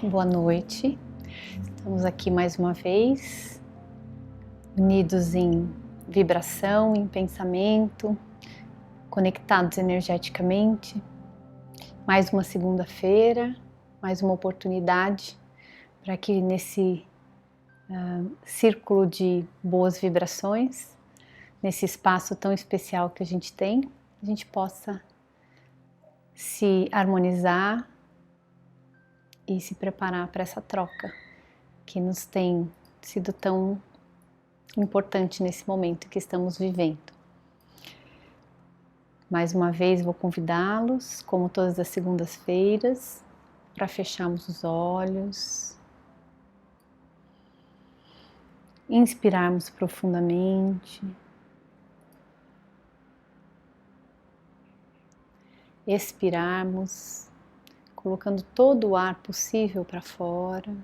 Boa noite, estamos aqui mais uma vez, unidos em vibração, em pensamento, conectados energeticamente. Mais uma segunda-feira, mais uma oportunidade para que nesse círculo de boas vibrações, nesse espaço tão especial que a gente tem, a gente possa se harmonizar e se preparar para essa troca que nos tem sido tão importante nesse momento que estamos vivendo. Mais uma vez vou convidá-los, como todas as segundas-feiras, para fecharmos os olhos, inspirarmos profundamente, expirarmos, colocando todo o ar possível para fora.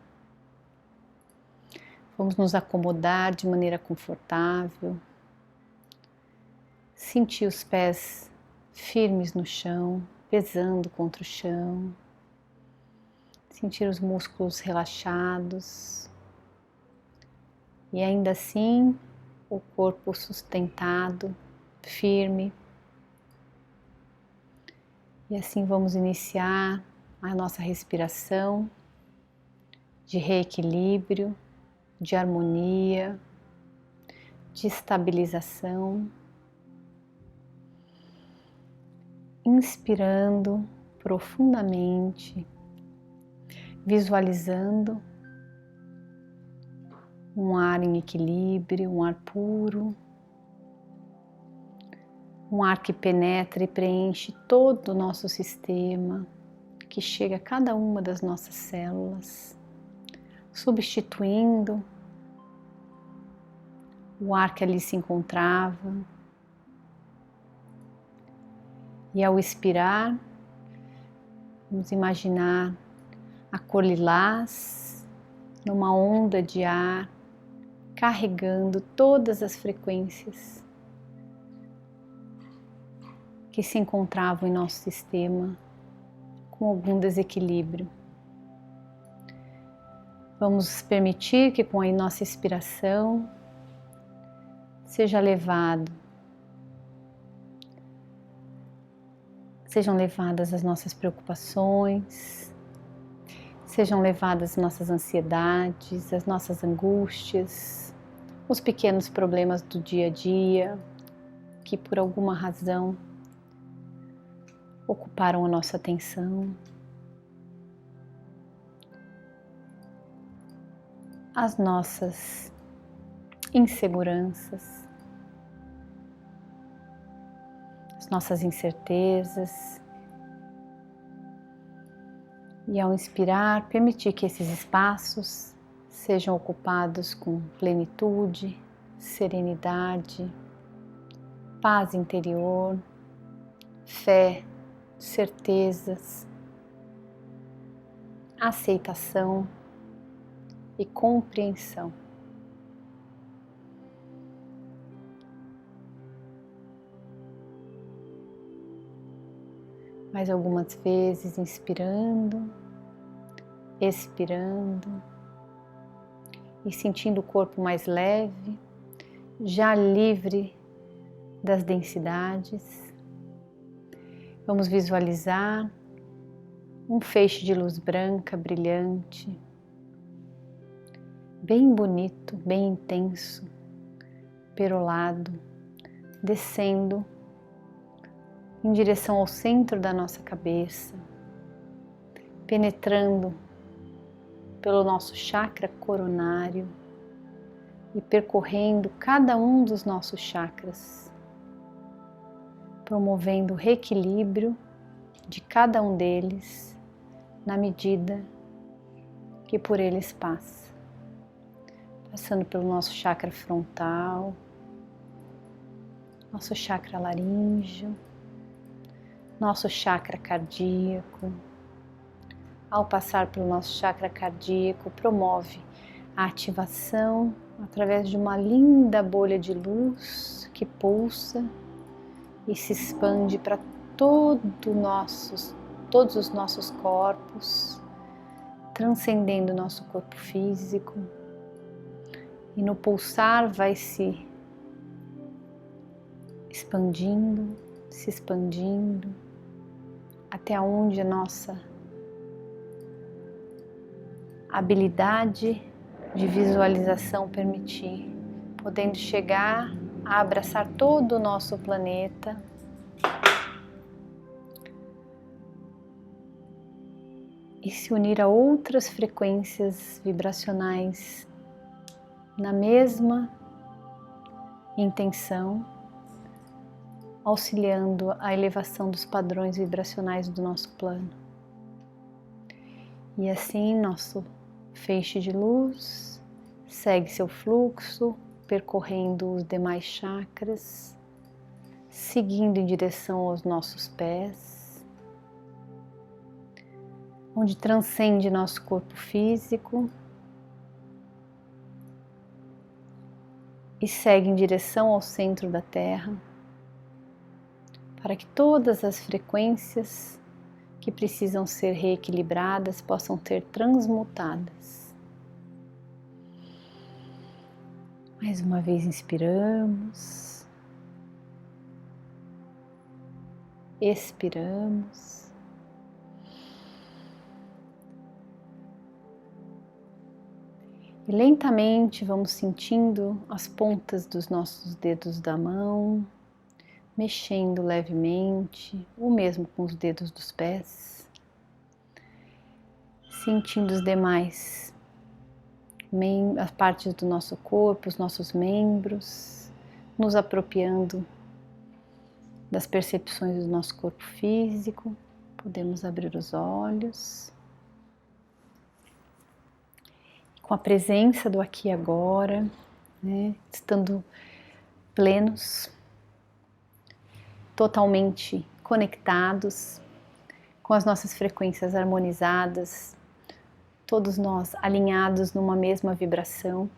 Vamos nos acomodar de maneira confortável, sentir os pés firmes no chão, pesando contra o chão, sentir os músculos relaxados e ainda assim o corpo sustentado, firme. E assim vamos iniciar a nossa respiração de reequilíbrio, de harmonia, de estabilização. Inspirando profundamente, visualizando um ar em equilíbrio, um ar puro, um ar que penetra e preenche todo o nosso sistema, que chega a cada uma das nossas células, substituindo o ar que ali se encontrava. E ao expirar, vamos imaginar a cor lilás numa onda de ar carregando todas as frequências que se encontravam em nosso sistema com algum desequilíbrio. Vamos permitir que com a nossa expiração sejam levadas as nossas preocupações, sejam levadas as nossas ansiedades, as nossas angústias, os pequenos problemas do dia a dia que por alguma razão ocuparam a nossa atenção, as nossas inseguranças, as nossas incertezas. E ao inspirar, permitir que esses espaços sejam ocupados com plenitude, serenidade, paz interior, fé, certezas, aceitação e compreensão. Mais algumas vezes, inspirando, expirando e sentindo o corpo mais leve, já livre das densidades. Vamos visualizar um feixe de luz branca, brilhante, bem bonito, bem intenso, perolado, descendo em direção ao centro da nossa cabeça, penetrando pelo nosso chakra coronário e percorrendo cada um dos nossos chakras, promovendo o reequilíbrio de cada um deles na medida que por eles passa, passando pelo nosso chakra frontal, nosso chakra laríngeo, nosso chakra cardíaco. Ao passar pelo nosso chakra cardíaco, promove a ativação através de uma linda bolha de luz que pulsa e se expande para todos os nossos corpos, transcendendo o nosso corpo físico, e no pulsar vai se expandindo, até onde a nossa habilidade de visualização permitir, podendo chegar a abraçar todo o nosso planeta, e se unir a outras frequências vibracionais na mesma intenção, auxiliando a elevação dos padrões vibracionais do nosso plano. E assim nosso feixe de luz segue seu fluxo, percorrendo os demais chakras, seguindo em direção aos nossos pés, onde transcende nosso corpo físico e segue em direção ao centro da Terra, para que todas as frequências que precisam ser reequilibradas possam ser transmutadas. Mais uma vez inspiramos, expiramos. E lentamente vamos sentindo as pontas dos nossos dedos da mão, mexendo levemente, ou mesmo com os dedos dos pés, sentindo os demais, as partes do nosso corpo, os nossos membros, nos apropriando das percepções do nosso corpo físico. Podemos abrir os olhos. Com a presença do aqui e agora, né, estando plenos, totalmente conectados, com as nossas frequências harmonizadas, todos nós alinhados numa mesma vibração.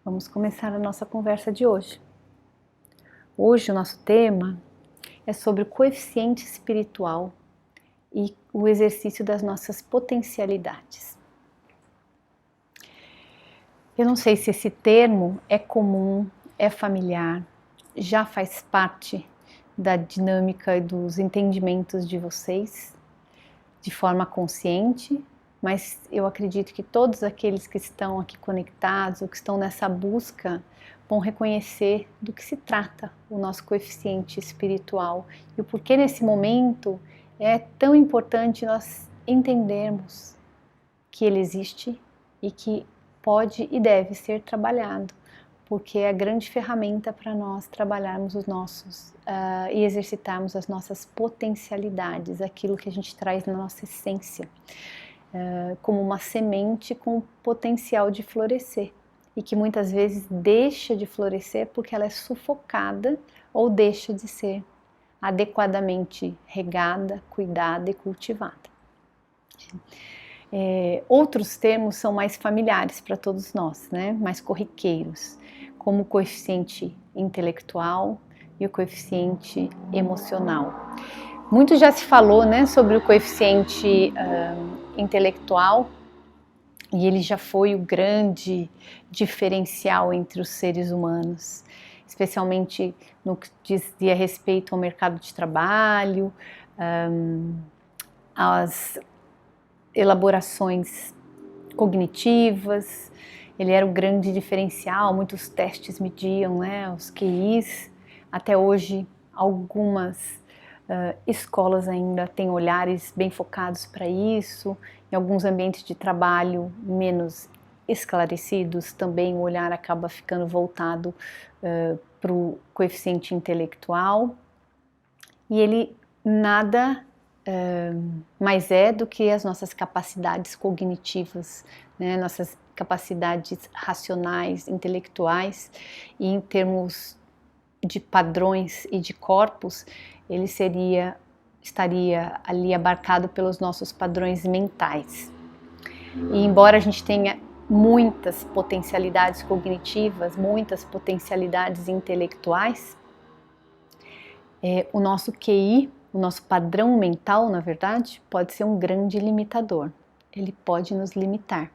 Vamos começar a nossa conversa de hoje. Hoje o nosso tema é sobre o coeficiente espiritual e o exercício das nossas potencialidades. Eu não sei se esse termo é comum, é familiar, já faz parte da dinâmica e dos entendimentos de vocês, de forma consciente, mas eu acredito que todos aqueles que estão aqui conectados ou que estão nessa busca vão reconhecer do que se trata o nosso coeficiente espiritual e o porquê nesse momento é tão importante nós entendermos que ele existe e que pode e deve ser trabalhado, porque é a grande ferramenta para nós trabalharmos os nossos e exercitarmos as nossas potencialidades, aquilo que a gente traz na nossa essência, como uma semente com potencial de florescer e que muitas vezes deixa de florescer porque ela é sufocada ou deixa de ser adequadamente regada, cuidada e cultivada. Outros termos são mais familiares para todos nós, né? Mais corriqueiros, como o coeficiente intelectual e o coeficiente emocional. Muito já se falou, né, sobre o coeficiente intelectual, e ele já foi o grande diferencial entre os seres humanos, especialmente no que dizia respeito ao mercado de trabalho, às elaborações cognitivas. Ele era o grande diferencial, muitos testes mediam, né, os QIs. Até hoje, algumas escolas ainda têm olhares bem focados para isso. Em alguns ambientes de trabalho menos esclarecidos, também o olhar acaba ficando voltado para o coeficiente intelectual. E ele nada mais é do que as nossas capacidades cognitivas, né? Nossas capacidades racionais, intelectuais, e em termos de padrões e de corpos, ele estaria ali abarcado pelos nossos padrões mentais. E embora a gente tenha muitas potencialidades cognitivas, muitas potencialidades intelectuais, O nosso QI, o nosso padrão mental, na verdade, pode ser um grande limitador. Ele pode nos limitar.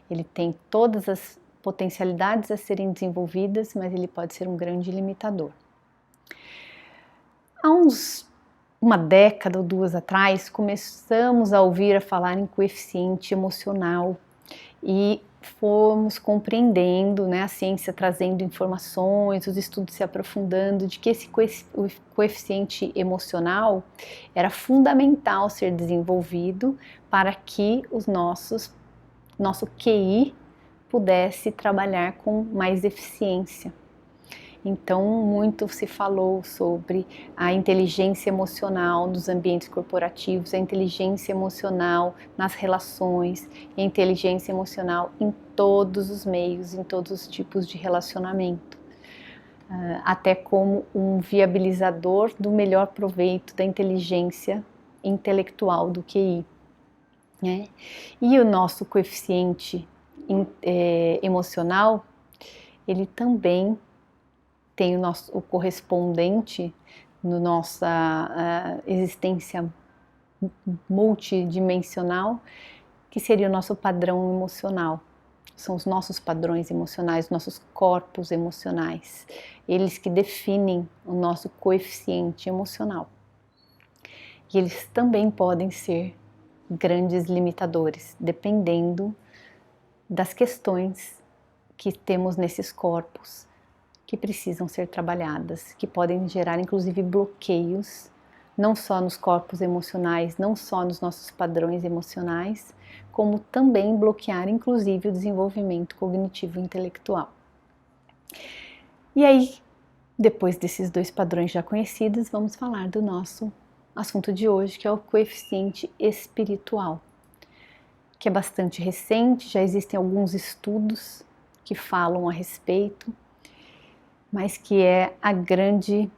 Ele tem todas as potencialidades a serem desenvolvidas, mas ele pode ser um grande limitador. Há uma década ou duas atrás, começamos a ouvir a falar em coeficiente emocional e fomos compreendendo, né, a ciência trazendo informações, os estudos se aprofundando de que esse coeficiente emocional era fundamental ser desenvolvido para que nosso QI pudesse trabalhar com mais eficiência. Então, muito se falou sobre a inteligência emocional nos ambientes corporativos, a inteligência emocional nas relações, a inteligência emocional em todos os meios, em todos os tipos de relacionamento, até como um viabilizador do melhor proveito da inteligência intelectual do QI, né? E o nosso coeficiente emocional, ele também tem o correspondente na nossa existência multidimensional, que seria o nosso padrão emocional. São os nossos padrões emocionais, nossos corpos emocionais, eles que definem o nosso coeficiente emocional. E eles também podem ser grandes limitadores, dependendo das questões que temos nesses corpos, que precisam ser trabalhadas, que podem gerar inclusive bloqueios, não só nos corpos emocionais, não só nos nossos padrões emocionais, como também bloquear inclusive o desenvolvimento cognitivo e intelectual. E aí, depois desses dois padrões já conhecidos, vamos falar do nosso assunto de hoje, que é o coeficiente espiritual, que é bastante recente, já existem alguns estudos que falam a respeito, mas que é a grande,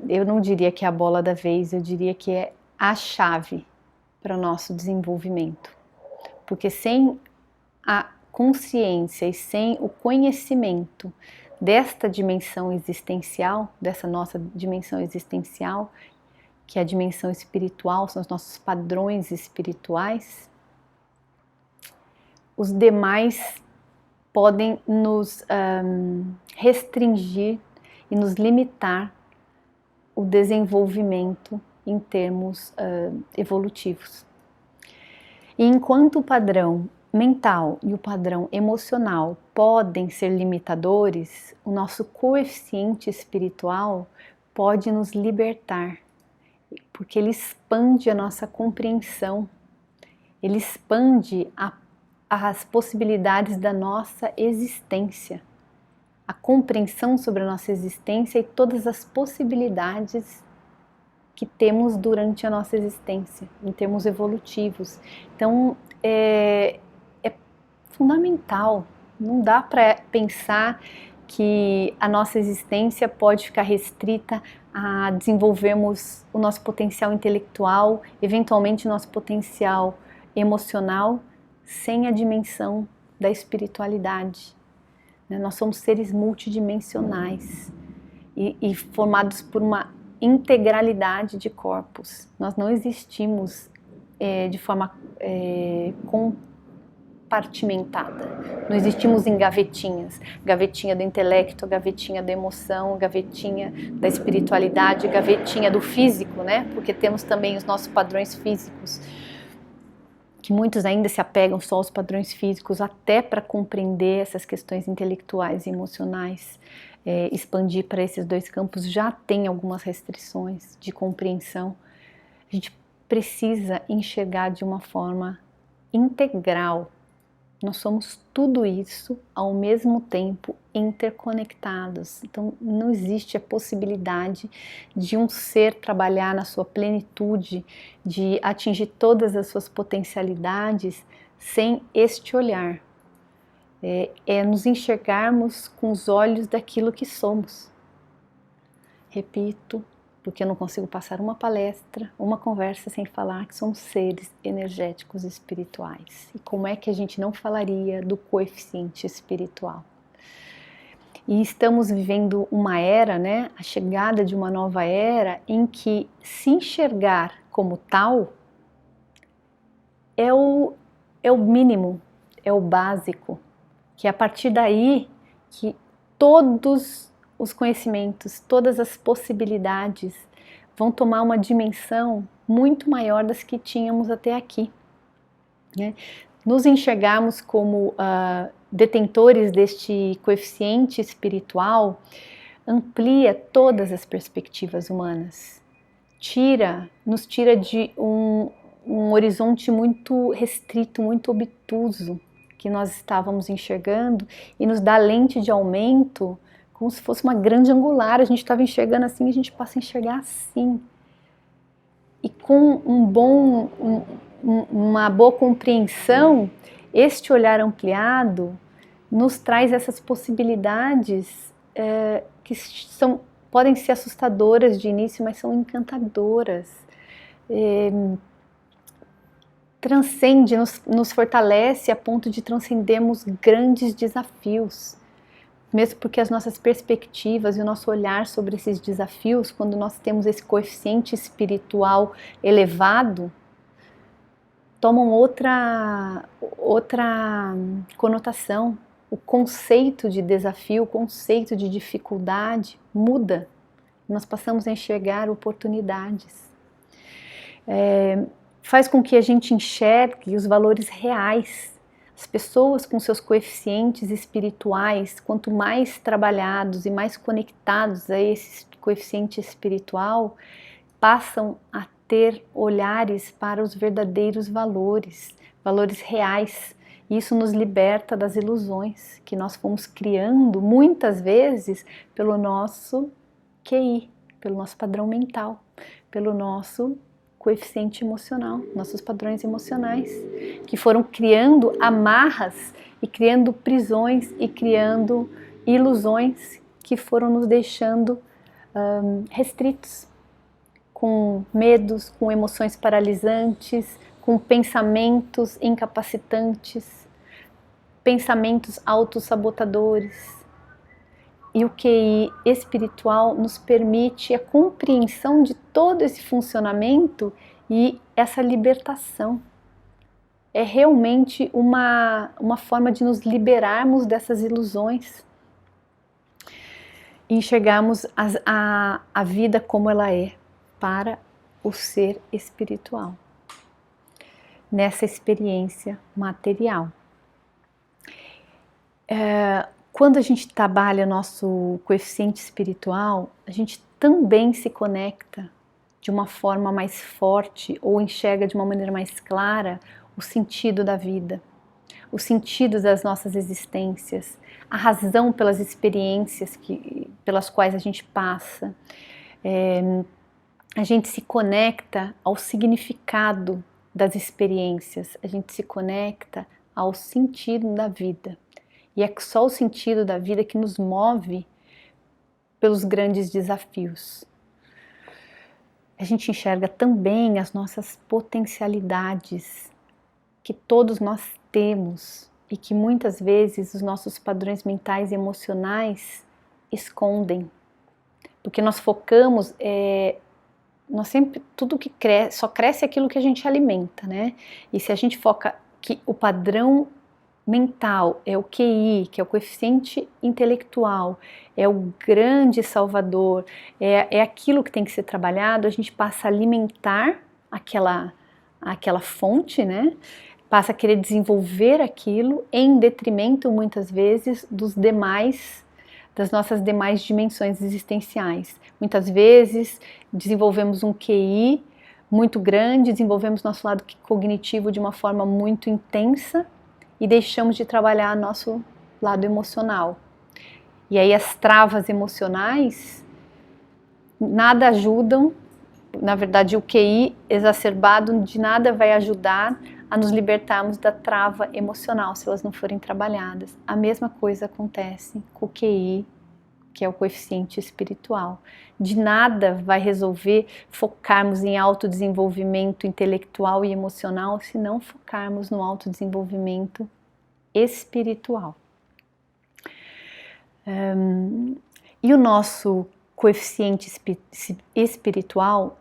eu não diria que é a bola da vez, eu diria que é a chave para o nosso desenvolvimento. Porque sem a consciência e sem o conhecimento desta dimensão existencial, dessa nossa dimensão existencial, que é a dimensão espiritual, são os nossos padrões espirituais, os demais podem nos restringir e nos limitar o desenvolvimento em termos evolutivos. E enquanto o padrão mental e o padrão emocional podem ser limitadores, o nosso coeficiente espiritual pode nos libertar, porque ele expande a nossa compreensão, ele expande as possibilidades da nossa existência, a compreensão sobre a nossa existência e todas as possibilidades que temos durante a nossa existência, em termos evolutivos. Então, é fundamental, não dá para pensar que a nossa existência pode ficar restrita a desenvolvermos o nosso potencial intelectual, eventualmente o nosso potencial emocional, sem a dimensão da espiritualidade. Nós somos seres multidimensionais e formados por uma integralidade de corpos. Nós não existimos de forma compartimentada. Não existimos em gavetinhas. Gavetinha do intelecto, gavetinha da emoção, gavetinha da espiritualidade, gavetinha do físico, né? Porque temos também os nossos padrões físicos, que muitos ainda se apegam só aos padrões físicos, até para compreender essas questões intelectuais e emocionais. Expandir para esses dois campos já tem algumas restrições de compreensão. A gente precisa enxergar de uma forma integral. Nós somos tudo isso ao mesmo tempo interconectados. Então não existe a possibilidade de um ser trabalhar na sua plenitude, de atingir todas as suas potencialidades sem este olhar. É nos enxergarmos com os olhos daquilo que somos. Repito, porque eu não consigo passar uma palestra, uma conversa sem falar que somos seres energéticos espirituais. E como é que a gente não falaria do coeficiente espiritual? E estamos vivendo uma era, né, a chegada de uma nova era, em que se enxergar como tal é o mínimo, é o básico, que é a partir daí que todos os conhecimentos, todas as possibilidades vão tomar uma dimensão muito maior das que tínhamos até aqui, né? Nos enxergarmos como detentores deste coeficiente espiritual amplia todas as perspectivas humanas, nos tira de um horizonte muito restrito, muito obtuso que nós estávamos enxergando e nos dá lente de aumento como se fosse uma grande angular. A gente estava enxergando assim e a gente passa a enxergar assim. E com uma boa compreensão, este olhar ampliado nos traz essas possibilidades que podem ser assustadoras de início, mas são encantadoras. Transcende, nos fortalece a ponto de transcendermos grandes desafios. Mesmo porque as nossas perspectivas e o nosso olhar sobre esses desafios, quando nós temos esse coeficiente espiritual elevado, tomam outra conotação. O conceito de desafio, o conceito de dificuldade muda. Nós passamos a enxergar oportunidades. Faz com que a gente enxergue os valores reais. As pessoas com seus coeficientes espirituais, quanto mais trabalhados e mais conectados a esse coeficiente espiritual, passam a ter olhares para os verdadeiros valores, valores reais. Isso nos liberta das ilusões que nós fomos criando muitas vezes pelo nosso QI, pelo nosso padrão mental, pelo nosso coeficiente emocional, nossos padrões emocionais, que foram criando amarras e criando prisões e criando ilusões que foram nos deixando restritos, com medos, com emoções paralisantes, com pensamentos incapacitantes, pensamentos autossabotadores. E o QI espiritual nos permite a compreensão de todo esse funcionamento e essa libertação. É realmente uma forma de nos liberarmos dessas ilusões e enxergarmos a vida como ela é para o ser espiritual, nessa experiência material. Quando a gente trabalha nosso coeficiente espiritual, a gente também se conecta de uma forma mais forte ou enxerga de uma maneira mais clara o sentido da vida, o sentido das nossas existências, a razão pelas experiências pelas quais a gente passa. A gente se conecta ao significado das experiências, a gente se conecta ao sentido da vida. E é só o sentido da vida que nos move pelos grandes desafios. A gente enxerga também as nossas potencialidades que todos nós temos e que muitas vezes os nossos padrões mentais e emocionais escondem. Porque nós focamos, nós sempre, tudo que cresce, só cresce aquilo que a gente alimenta, né? E se a gente foca que o padrão mental é o QI, que é o coeficiente intelectual, é o grande salvador, é aquilo que tem que ser trabalhado, a gente passa a alimentar aquela fonte, né? Passa a querer desenvolver aquilo em detrimento, muitas vezes, das nossas demais dimensões existenciais. Muitas vezes desenvolvemos um QI muito grande, desenvolvemos nosso lado cognitivo de uma forma muito intensa, e deixamos de trabalhar nosso lado emocional. E aí as travas emocionais nada ajudam, na verdade o QI exacerbado de nada vai ajudar a nos libertarmos da trava emocional se elas não forem trabalhadas. A mesma coisa acontece com o QI, que é o coeficiente espiritual. De nada vai resolver focarmos em autodesenvolvimento intelectual e emocional se não focarmos no autodesenvolvimento espiritual. E o nosso coeficiente espiritual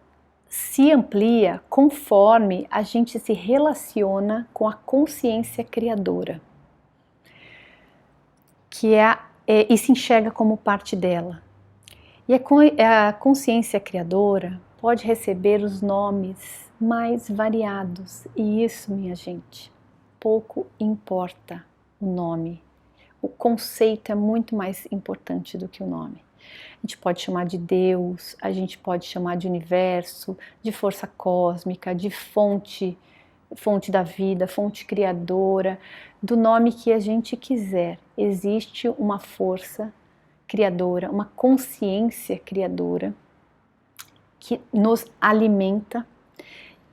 se amplia conforme a gente se relaciona com a consciência criadora, que e se enxerga como parte dela. E a consciência criadora pode receber os nomes mais variados, e isso, minha gente, pouco importa o nome. O conceito é muito mais importante do que o nome. A gente pode chamar de Deus, a gente pode chamar de universo, de força cósmica, de fonte da vida, fonte criadora, do nome que a gente quiser. Existe uma força criadora, uma consciência criadora que nos alimenta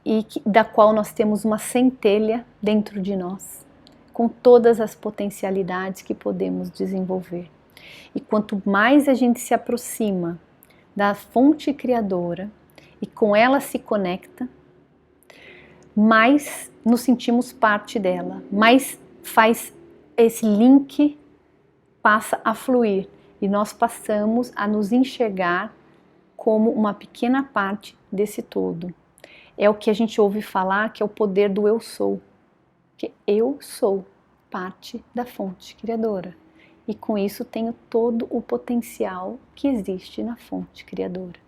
e da qual nós temos uma centelha dentro de nós, com todas as potencialidades que podemos desenvolver. E quanto mais a gente se aproxima da fonte criadora e com ela se conecta, mais nos sentimos parte dela, mais faz esse link passa a fluir e nós passamos a nos enxergar como uma pequena parte desse todo. É o que a gente ouve falar que é o poder do eu sou, que eu sou parte da fonte criadora. E com isso tenho todo o potencial que existe na fonte criadora.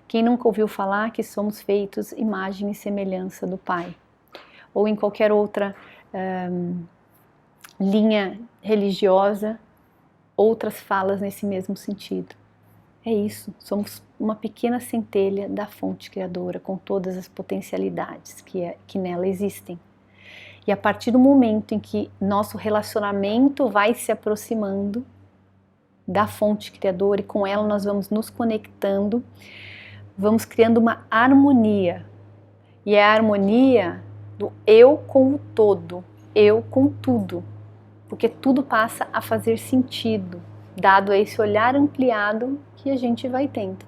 Quem nunca ouviu falar que somos feitos imagem e semelhança do Pai? Ou em qualquer outra linha religiosa, outras falas nesse mesmo sentido. É isso, somos uma pequena centelha da fonte criadora, com todas as potencialidades que nela existem. E a partir do momento em que nosso relacionamento vai se aproximando da fonte criadora e com ela nós vamos nos conectando, vamos criando uma harmonia. E é a harmonia do eu com o todo, eu com tudo. Porque tudo passa a fazer sentido, dado esse olhar ampliado que a gente vai tendo.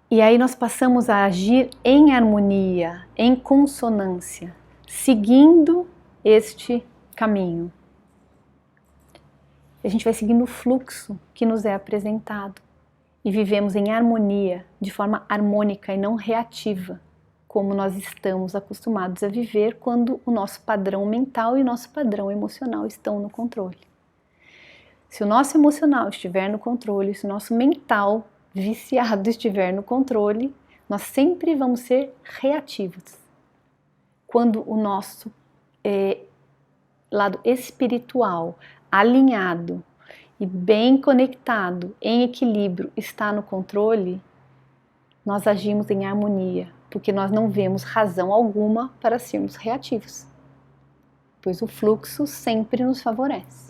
E aí nós passamos a agir em harmonia, em consonância, seguindo este caminho. A gente vai seguindo o fluxo que nos é apresentado e vivemos em harmonia, de forma harmônica e não reativa, como nós estamos acostumados a viver quando o nosso padrão mental e o nosso padrão emocional estão no controle. Se o nosso emocional estiver no controle, se o nosso mental viciado estiver no controle, nós sempre vamos ser reativos. Quando o nosso lado espiritual, alinhado e bem conectado, em equilíbrio, está no controle, nós agimos em harmonia, porque nós não vemos razão alguma para sermos reativos, pois o fluxo sempre nos favorece.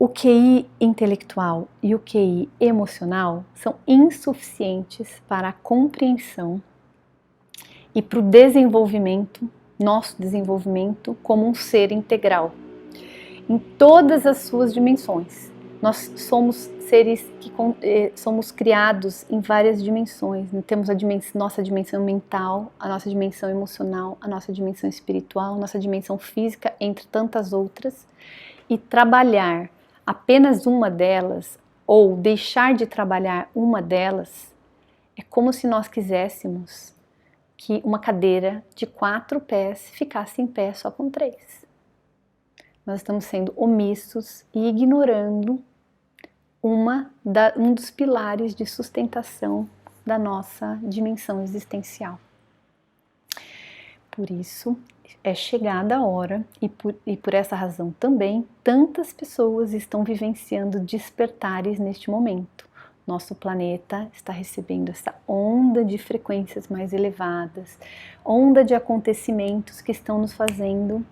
O QI intelectual e o QI emocional são insuficientes para a compreensão e para o desenvolvimento, nosso desenvolvimento como um ser integral, em todas as suas dimensões. Nós somos seres que somos criados em várias dimensões. Temos nossa dimensão mental, a nossa dimensão emocional, a nossa dimensão espiritual, a nossa dimensão física, entre tantas outras. E trabalhar apenas uma delas, ou deixar de trabalhar uma delas, é como se nós quiséssemos que uma cadeira de 4 pés ficasse em pé só com 3. Nós estamos sendo omissos e ignorando um dos pilares de sustentação da nossa dimensão existencial. Por isso, é chegada a hora, e por essa razão também, tantas pessoas estão vivenciando despertares neste momento. Nosso planeta está recebendo essa onda de frequências mais elevadas, onda de acontecimentos que estão nos fazendo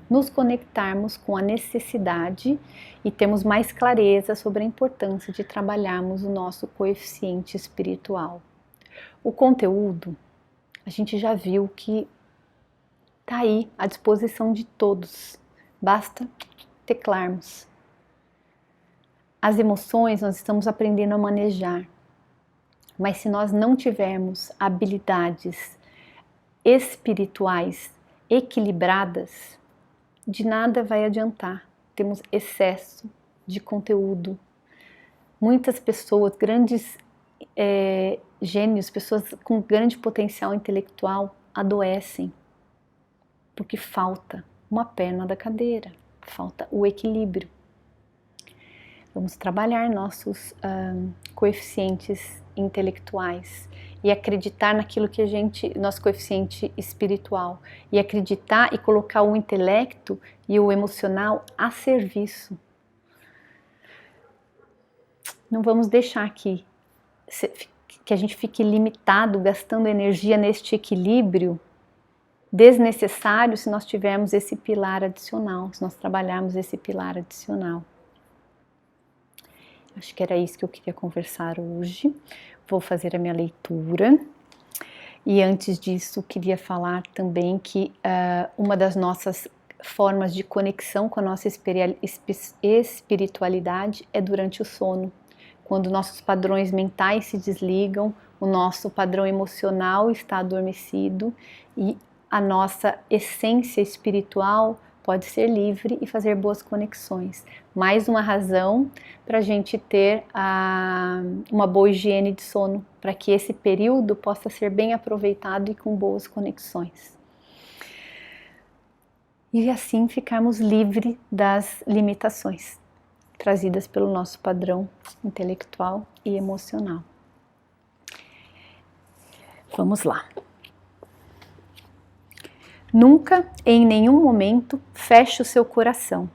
nos conectarmos com a necessidade e temos mais clareza sobre a importância de trabalharmos o nosso coeficiente espiritual. O conteúdo, a gente já viu que está aí à disposição de todos, basta teclarmos. As emoções nós estamos aprendendo a manejar, mas se nós não tivermos habilidades espirituais equilibradas, de nada vai adiantar. Temos excesso de conteúdo. Muitas pessoas, grandes gênios, pessoas com grande potencial intelectual adoecem porque falta uma perna da cadeira, falta o equilíbrio. Vamos trabalhar nossos coeficientes intelectuais e acreditar naquilo que nosso coeficiente espiritual, e acreditar e colocar o intelecto e o emocional a serviço. Não vamos deixar que a gente fique limitado, gastando energia neste equilíbrio desnecessário se nós tivermos esse pilar adicional, se nós trabalharmos esse pilar adicional. Acho que era isso que eu queria conversar hoje. Vou fazer a minha leitura. E antes disso, queria falar também que uma das nossas formas de conexão com a nossa espiritualidade é durante o sono. Quando nossos padrões mentais se desligam, o nosso padrão emocional está adormecido e a nossa essência espiritual pode ser livre e fazer boas conexões. Mais uma razão para a gente ter uma boa higiene de sono, para que esse período possa ser bem aproveitado e com boas conexões. E assim ficarmos livres das limitações trazidas pelo nosso padrão intelectual e emocional. Vamos lá. Nunca, em nenhum momento, feche o seu coração.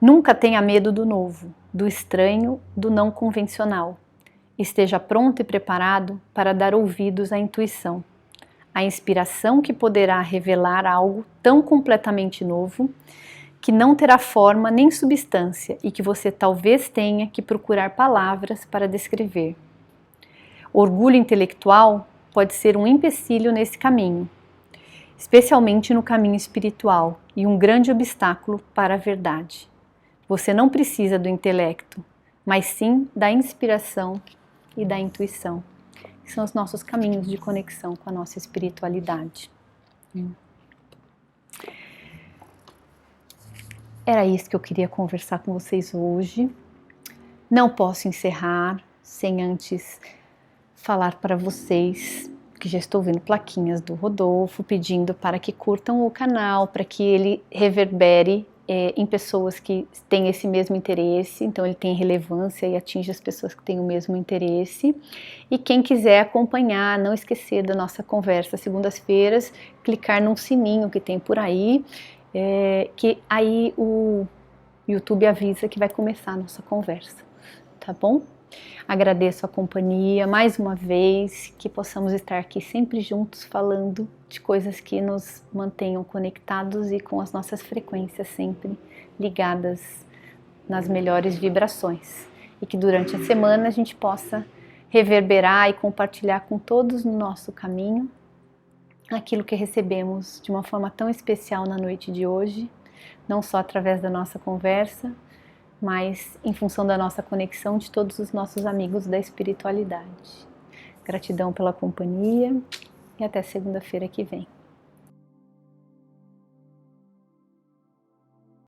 Nunca tenha medo do novo, do estranho, do não convencional. Esteja pronto e preparado para dar ouvidos à intuição, à inspiração que poderá revelar algo tão completamente novo que não terá forma nem substância e que você talvez tenha que procurar palavras para descrever. Orgulho intelectual pode ser um empecilho nesse caminho, especialmente no caminho espiritual, e um grande obstáculo para a verdade. Você não precisa do intelecto, mas sim da inspiração e da intuição, que são os nossos caminhos de conexão com a nossa espiritualidade. Era isso que eu queria conversar com vocês hoje. Não posso encerrar sem antes falar para vocês que já estou vendo plaquinhas do Rodolfo pedindo para que curtam o canal, para que ele reverbere em pessoas que têm esse mesmo interesse, então ele tem relevância e atinge as pessoas que têm o mesmo interesse. E quem quiser acompanhar, não esquecer da nossa conversa segundas-feiras, clicar num sininho que tem por aí, que aí o YouTube avisa que vai começar a nossa conversa, tá bom? Agradeço a companhia mais uma vez, que possamos estar aqui sempre juntos falando de coisas que nos mantenham conectados e com as nossas frequências sempre ligadas nas melhores vibrações. E que durante a semana a gente possa reverberar e compartilhar com todos no nosso caminho aquilo que recebemos de uma forma tão especial na noite de hoje, não só através da nossa conversa, mas em função da nossa conexão de todos os nossos amigos da espiritualidade. Gratidão pela companhia e até segunda-feira que vem.